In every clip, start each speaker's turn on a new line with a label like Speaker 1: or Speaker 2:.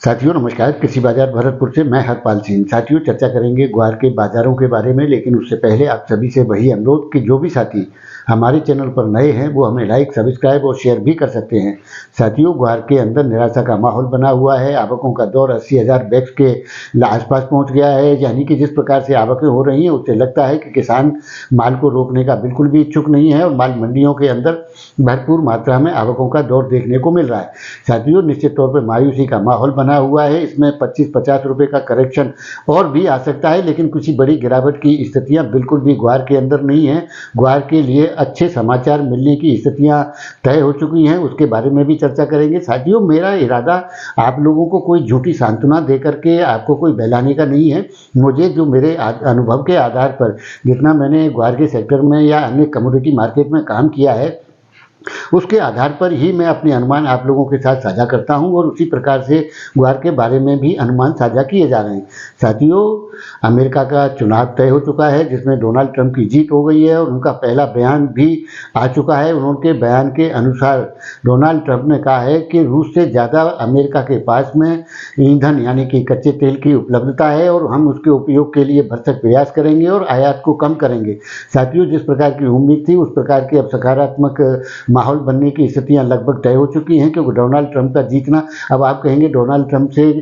Speaker 1: साथियों नमस्कार। कृषि बाजार भरतपुर से मैं हरपाल सिंह। साथियों चर्चा करेंगे ग्वार के बाजारों के बारे में, लेकिन उससे पहले आप सभी से वही अनुरोध कि जो भी साथी हमारे चैनल पर नए हैं वो हमें लाइक, सब्सक्राइब और शेयर भी कर सकते हैं। साथियों ग्वार के अंदर निराशा का माहौल बना हुआ है। आवकों का दौर 80,000 बैग्स के आसपास पहुंच गया है। यानी कि जिस प्रकार से आवकें हो रही हैं उससे लगता है कि किसान माल को रोकने का बिल्कुल भी इच्छुक नहीं है और माल मंडियों के अंदर भरपूर मात्रा में आवकों का दौर देखने को मिल रहा है। साथियों निश्चित तौर पर मायूसी का माहौल बना हुआ है। इसमें 25-50 रुपए का करेक्शन और भी आ सकता है, लेकिन किसी बड़ी गिरावट की स्थितियां बिल्कुल भी ग्वार के अंदर नहीं है। ग्वार के लिए अच्छे समाचार मिलने की स्थितियां तय हो चुकी हैं, उसके बारे में भी चर्चा करेंगे। साथियों मेरा इरादा आप लोगों को कोई झूठी सांत्वना दे करके आपको कोई बहलाने का नहीं है। मुझे जो मेरे अनुभव के आधार पर जितना मैंने ग्वार के सेक्टर में या अन्य कमोडिटी मार्केट में काम किया है उसके आधार पर ही मैं अपने अनुमान आप लोगों के साथ साझा करता हूं और उसी प्रकार से ग्वार के बारे में भी अनुमान साझा किए जा रहे हैं। साथियों अमेरिका का चुनाव तय हो चुका है जिसमें डोनाल्ड ट्रंप की जीत हो गई है और उनका पहला बयान भी आ चुका है। उनके बयान के अनुसार डोनाल्ड ट्रंप ने कहा है कि रूस से ज़्यादा अमेरिका के पास में ईंधन यानी कि कच्चे तेल की उपलब्धता है और हम उसके उपयोग के लिए भरसक प्रयास करेंगे और आयात को कम करेंगे। साथियों जिस प्रकार की उम्मीद थी उस प्रकार की अब सकारात्मक माहौल बनने की स्थितियां लगभग तय हो चुकी हैं, क्योंकि डोनाल्ड ट्रंप का जीतना, अब आप कहेंगे डोनाल्ड ट्रंप से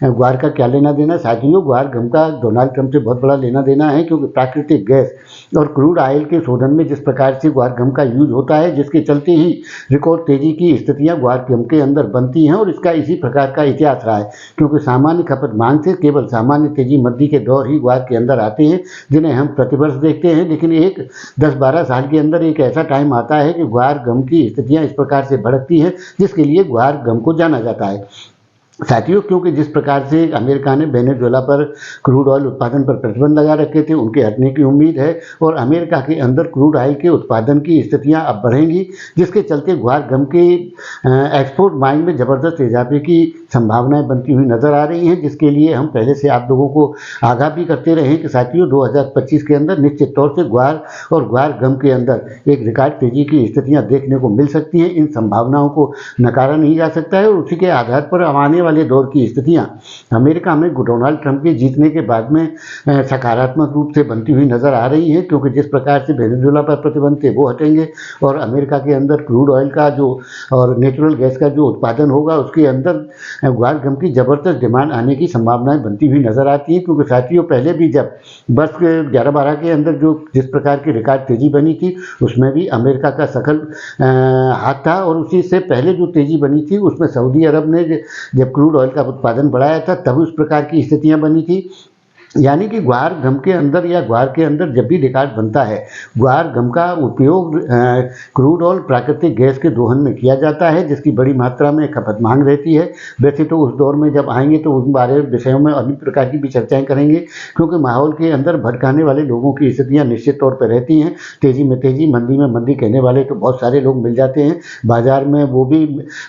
Speaker 1: ग्वार का क्या लेना देना। साथियों ग्वार गम का डोनाल्ड ट्रंप से बहुत बड़ा लेना देना है, क्योंकि प्राकृतिक गैस और क्रूड ऑयल के शोधन में जिस प्रकार से ग्वार गम का यूज होता है जिसके चलते ही रिकॉर्ड तेजी की स्थितियां ग्वार गम के अंदर बनती हैं और इसका इसी प्रकार का इतिहास रहा है, क्योंकि सामान्य खपत मांग से केवल सामान्य तेजी मंदी के दौर ही ग्वार के अंदर आते हैं जिन्हें हम प्रतिवर्ष देखते हैं। लेकिन एक 10-12 साल के अंदर एक ऐसा टाइम आता है कि ग्वार गम की स्थितियां इस प्रकार से भड़कती हैं जिसके लिए ग्वार गम को जाना जाता है। साथियों क्योंकि जिस प्रकार से अमेरिका ने वेनेजुएला पर क्रूड ऑयल उत्पादन पर प्रतिबंध लगा रखे थे उनके हटने की उम्मीद है और अमेरिका के अंदर क्रूड ऑयल के उत्पादन की स्थितियां अब बढ़ेंगी, जिसके चलते ग्वार गम के एक्सपोर्ट मांग में ज़बरदस्त इजाफे की संभावनाएं बनती हुई नजर आ रही हैं, जिसके लिए हम पहले से आप लोगों को आगाह भी करते रहे कि साथियों 2025 के अंदर निश्चित तौर से ग्वार और ग्वार गम के अंदर एक रिकॉर्ड तेजी की स्थितियां देखने को मिल सकती हैं। इन संभावनाओं को नकारा नहीं जा सकता है और उसी के आधार पर आने वाले दौर की स्थितियां अमेरिका में डोनाल्ड ट्रंप के जीतने के बाद में सकारात्मक रूप से बनती हुई नजर आ रही है, क्योंकि जिस प्रकार से वेनेजुएला पर प्रतिबंध थे वो हटेंगे और अमेरिका के अंदर क्रूड ऑयल का जो और नेचुरल गैस का जो उत्पादन होगा उसके अंदर ग्वार गम की जबरदस्त डिमांड आने की संभावनाएं बनती हुई नजर आती है। क्योंकि साथियों पहले भी जब वर्ष 11-12 के अंदर जो जिस प्रकार की रिकॉर्ड तेजी बनी थी उसमें भी अमेरिका का सफल हाथ था और उसी से पहले जो तेजी बनी थी उसमें सऊदी अरब ने जब क्रूड ऑयल का उत्पादन बढ़ाया था तब उस प्रकार की स्थितियां बनी थी। यानी कि ग्वार गम के अंदर या ग्वार के अंदर जब भी रिकॉर्ड बनता है ग्वार गम का उपयोग क्रूड ऑयल प्राकृतिक गैस के दोहन में किया जाता है, जिसकी बड़ी मात्रा में खपत मांग रहती है। वैसे तो उस दौर में जब आएंगे तो उन बारे विषयों में अन्य प्रकार की भी चर्चाएं करेंगे, क्योंकि माहौल के अंदर भटकाने वाले लोगों की स्थितियां निश्चित तौर पर रहती हैं। तेजी में तेजी, मंदी में मंदी कहने वाले तो बहुत सारे लोग मिल जाते हैं बाजार में, वो भी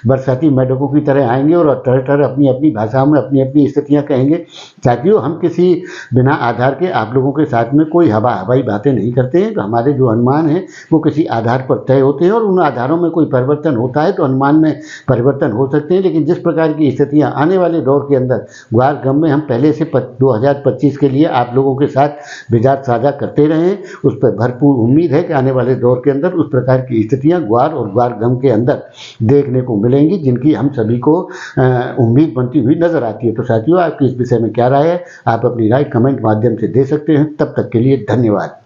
Speaker 1: बरसाती मेढकों की तरह आएंगे और तरह अपनी अपनी भाषाओं में अपनी अपनी स्थितियां कहेंगे। साथियों हम किसी बिना आधार के आप लोगों के साथ में कोई हवाई बातें नहीं करते हैं। तो हमारे जो अनुमान हैं वो किसी आधार पर तय होते हैं और उन आधारों में कोई परिवर्तन होता है तो अनुमान में परिवर्तन हो सकते हैं। लेकिन जिस प्रकार की स्थितियां आने वाले दौर के अंदर ग्वार गम में हम पहले से 2025 के लिए आप लोगों के साथ विचार साझा करते रहे, उस पर भरपूर उम्मीद है कि आने वाले दौर के अंदर उस प्रकार की स्थितियां ग्वार और ग्वार गम के अंदर देखने को मिलेंगी जिनकी हम सभी को उम्मीद बनती हुई नजर आती है। तो साथियों आपकी इस विषय में क्या राय है, आप अपनी राय कमेंट माध्यम से दे सकते हैं। तब तक के लिए धन्यवाद।